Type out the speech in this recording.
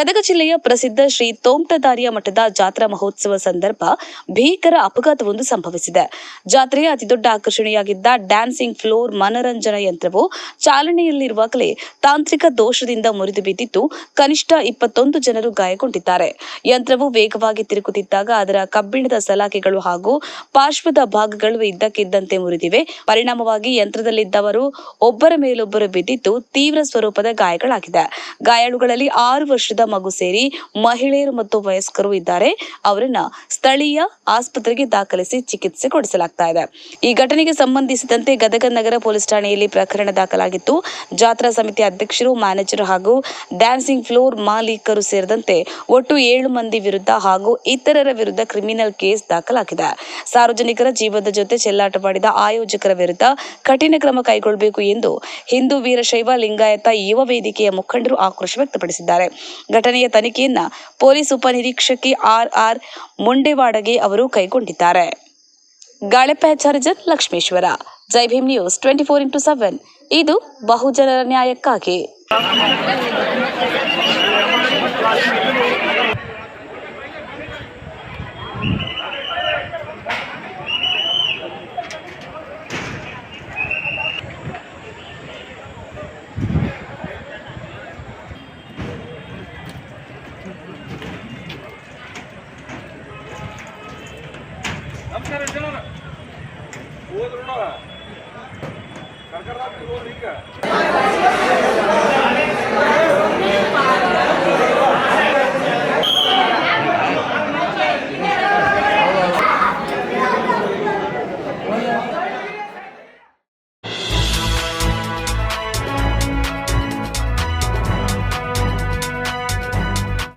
ಗದಗ ಜಿಲ್ಲೆಯ ಪ್ರಸಿದ್ಧ ಶ್ರೀ ತೋಂಟದಾರ್ಯ ಮಠದ ಜಾತ್ರಾ ಮಹೋತ್ಸವ ಸಂದರ್ಭ ಭೀಕರ ಅಪಘಾತವೊಂದು ಸಂಭವಿಸಿದೆ. ಜಾತ್ರೆಯ ಅತಿದೊಡ್ಡ ಆಕರ್ಷಣೆಯಾಗಿದ್ದ ಡ್ಯಾನ್ಸಿಂಗ್ ಫ್ಲೋರ್ ಮನರಂಜನಾ ಯಂತ್ರವು ಚಾಲನೆಯಲ್ಲಿರುವಾಗಲೇ ತಾಂತ್ರಿಕ ದೋಷದಿಂದ ಮುರಿದು ಬಿದ್ದಿದ್ದು ಕನಿಷ್ಠ 21 ಜನರು ಗಾಯಗೊಂಡಿದ್ದಾರೆ. ಯಂತ್ರವು ವೇಗವಾಗಿ ತಿರುಗುತ್ತಿದ್ದಾಗ ಅದರ ಕಬ್ಬಿಣದ ಸಲಾಕೆಗಳು ಹಾಗೂ ಪಾರ್ಶ್ವದ ಭಾಗಗಳು ಇದ್ದಕ್ಕಿದ್ದಂತೆ ಮುರಿದಿವೆ. ಪರಿಣಾಮವಾಗಿ ಯಂತ್ರದಲ್ಲಿದ್ದವರು ಒಬ್ಬರ ಮೇಲೊಬ್ಬರು ಬಿದ್ದಿದ್ದು ತೀವ್ರ ಸ್ವರೂಪದ ಗಾಯಗಳಾಗಿದೆ. ಗಾಯಾಳುಗಳಲ್ಲಿ 6 ವರ್ಷದ ಮಗು ಸೇರಿ ಮಹಿಳೆಯರು ಮತ್ತು ವಯಸ್ಕರು ಇದ್ದಾರೆ. ಅವರನ್ನ ಸ್ಥಳೀಯ ಆಸ್ಪತ್ರೆಗೆ ದಾಖಲಿಸಿ ಚಿಕಿತ್ಸೆ ಕೊಡಿಸಲಾಗುತ್ತಿದೆ. ಈ ಘಟನೆಗೆ ಸಂಬಂಧಿಸಿದಂತೆ ಗದಗ ನಗರ ಪೊಲೀಸ್ ಠಾಣೆಯಲ್ಲಿ ಪ್ರಕರಣ ದಾಖಲಾಗಿತ್ತು. ಜಾತ್ರಾ ಸಮಿತಿ ಅಧ್ಯಕ್ಷರು, ಮ್ಯಾನೇಜರ್ ಹಾಗೂ ಡ್ಯಾನ್ಸಿಂಗ್ ಫ್ಲೋರ್ ಮಾಲೀಕರು ಸೇರಿದಂತೆ ಒಟ್ಟು 7 ಮಂದಿ ವಿರುದ್ಧ ಹಾಗೂ ಇತರರ ವಿರುದ್ಧ ಕ್ರಿಮಿನಲ್ ಕೇಸ್ ದಾಖಲಾಗಿದೆ. ಸಾರ್ವಜನಿಕರ ಜೀವದ ಜೊತೆ ಚೆಲ್ಲಾಟವಾಡಿದ ಆಯೋಜಕರ ವಿರುದ್ಧ ಕಠಿಣ ಕ್ರಮ ಕೈಗೊಳ್ಳಬೇಕು ಎಂದು ಹಿಂದೂ ವೀರಶೈವ ಲಿಂಗಾಯತ ಯುವ ವೇದಿಕೆಯ ಮುಖಂಡರು ಆಕ್ರೋಶ ವ್ಯಕ್ತಪಡಿಸಿದ್ದಾರೆ. ಘಟನೆಯ ತನಿಖೆಯನ್ನ ಪೊಲೀಸ್ ಉಪನಿರೀಕ್ಷಕಿ ಆರ್ ಮುಂಡೇವಾಡಗೆ ಅವರು ಕೈಗೊಂಡಿದ್ದಾರೆ. ಗಾಳೆಪ್ಯಾಚಾರ್ಜರ್ ಲಕ್ಷ್ಮೇಶ್ವರ. ಜೈ ಭೀಮ್ ನ್ಯೂಸ್ 24x7 ಇದು ಬಹುಜನರ ನ್ಯಾಯಕ್ಕಾಗಿ. ನಮಸ್ಕಾರ ಜನ ಹೋದ್ರು ಸರ್ಕಾರ